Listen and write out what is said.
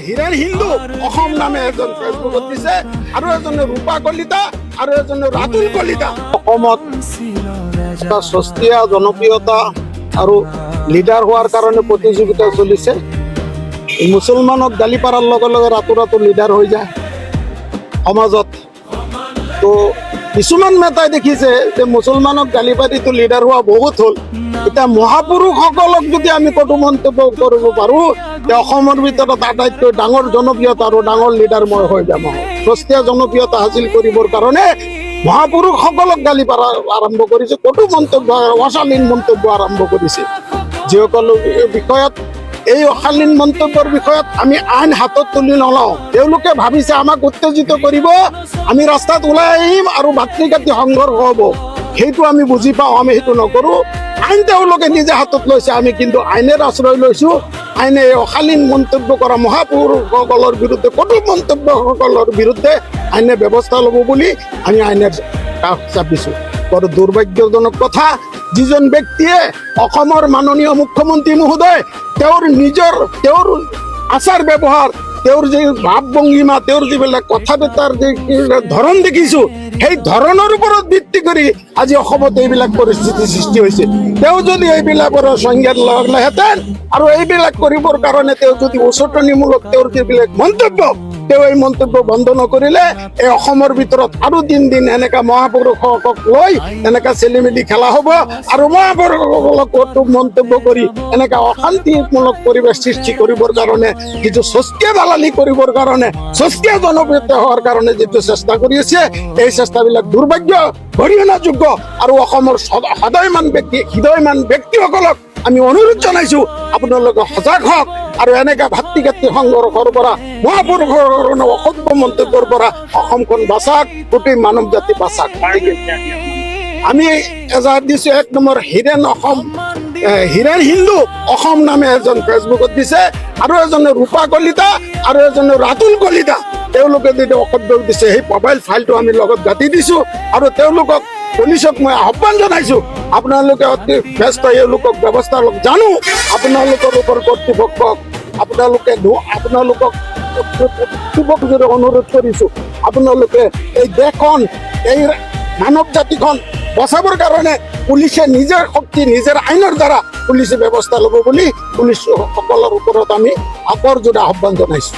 হীৰেন হিন্দু অসম নামে এজন ফেচবুকত দিছে আৰু এজনে ৰূপা কলিতা আৰু এজনে ৰাতুল কলিতা। অসমত এটা সস্তীয়া জনপ্ৰিয়তা আৰু লিডাৰ হোৱাৰ কাৰণে প্ৰতিযোগিতা চলিছে। মুছলমানক গালি পাৰাৰ লগে লগে ৰাতো লিডাৰ হৈ যায় সমাজত। তো কিছুমান নেতাই দেখিছে যে মুছলমানক গালি পাৰিটো লিডাৰ হোৱা বহুত হ'ল। এতিয়া মহাপুৰুষসকলক যদি আমি কটু মন্তব্য কৰিব পাৰোঁ, অসমৰ ভিতৰত আটাইতকৈ ডাঙৰ জনপ্ৰিয়তা আৰু ডাঙৰ লিডাৰ মই হৈ যাম। সস্তীয়া জনপ্ৰিয়তা হাসিল কৰিবৰ কাৰণে মহাপুৰুষসকলক গালি পাৰা আৰম্ভ কৰিছে, কটু মন্তব্য অশালীন মন্তব্য আৰম্ভ কৰিছে। যিসকল বিষয়ত এই অশালীন মন্তব্যৰ বিষয়ত আমি আইন হাতত তুলি নলওঁ, তেওঁলোকে ভাবিছে আমাক উত্তেজিত কৰিব, আমি ৰাস্তাত ওলাই আহিম আৰু বাতৰি কাটি সংঘৰ্ষ হ'ব। সেইটো আমি বুজি পাওঁ, আমি সেইটো নকৰোঁ। আইন তেওঁলোকে নিজে হাতত লৈছে, আমি কিন্তু আইনেৰ আশ্ৰয় লৈছোঁ। আইনে অশালীন মন্তব্য কৰা মহাপুৰুষসকলৰ বিৰুদ্ধে, কটু মন্তব্যসকলৰ বিৰুদ্ধে আইনে ব্যৱস্থা ল'ব বুলি আমি আইনেৰ কাষ চাপিছোঁ। বৰ দুৰ্ভাগ্যজনক কথা, যিজন ব্যক্তিয়ে অসমৰ মাননীয় মুখ্যমন্ত্ৰী মহোদয় তেওঁৰ আচাৰ ব্যৱহাৰ, তেওঁৰ যি ভাৱ ভংগীমা, তেওঁৰ যিবিলাক কথা বতৰাৰ যি ধৰণ দেখিছোঁ, সেই ধৰণৰ ওপৰত ভিত্তি কৰি আজি অসমত এইবিলাক পৰিস্থিতি সৃষ্টি হৈছে। তেওঁ যদি এইবিলাকৰ সংজ্ঞাত ল'লেহেঁতেন আৰু এইবিলাক কৰিবৰ কাৰণে তেওঁ যদি উচতনিমূলক তেওঁৰ যিবিলাক মন্তব্য, তেওঁ এই মন্তব্য বন্ধ নকৰিলে এই অসমৰ ভিতৰত আৰু দিন এনেকা মহাপুৰুষসকলক লৈ এনেকা চেলিমেলি খেলা হ'ব আৰু মহাপুৰুষসকলক কটু মন্তব্য কৰি এনেকা অশান্তিমূলক পৰিৱেশ সৃষ্টি কৰিবৰ কাৰণে, যিটো সস্তীয়া দালালি কৰিবৰ কাৰণে, সস্তীয়া জনপ্ৰিয়তা হোৱাৰ কাৰণে যিটো চেষ্টা কৰি আছে, এই চেষ্টাবিলাক দুৰ্ভাগ্য, গৰিহণাযোগ্য। আৰু অসমৰ হৃদয়মান ব্যক্তিসকলক আমি অনুৰোধ জনাইছোঁ, আপোনালোকে সজাগ হওক আৰু এনেকা ভাতৃ সংঘৰ্ষৰ পৰা, মহাপুৰুষৰ অসভ্য মন্তব্যৰ পৰা অসমখন বাচাক, গোটেই মানৱ জাতি বাচাক। আমি এজাহাৰ দিছোঁ 1 নম্বৰ হীৰেন হিন্দু অসম নামে এজন ফেচবুকত দিছে আৰু এজনে ৰূপা কলিতা আৰু এজনে ৰাতুল কলিতা। তেওঁলোকে যদি অসভ্য দিছে, সেই মোবাইল ফাইলটো আমি লগত গাঁঠি দিছোঁ আৰু তেওঁলোকক, পুলিচক মই আহ্বান জনাইছোঁ, আপোনালোকে অতি ব্যস্ত, এওঁলোকক ব্যৱস্থা লওক। জানো আপোনালোকৰ ওপৰ কৰ্তৃপক্ষক আপোনালোকক অনুৰোধ কৰিছোঁ, আপোনালোকে এই দেশখন, এই মানৱ জাতিখন বচাবৰ কাৰণে পুলিচে নিজৰ শক্তি, নিজৰ আইনৰ দ্বাৰা পুলিচে ব্যৱস্থা ল'ব বুলি পুলিচ সকলৰ ওপৰত আমি আপৰজোৰা আহ্বান জনাইছোঁ।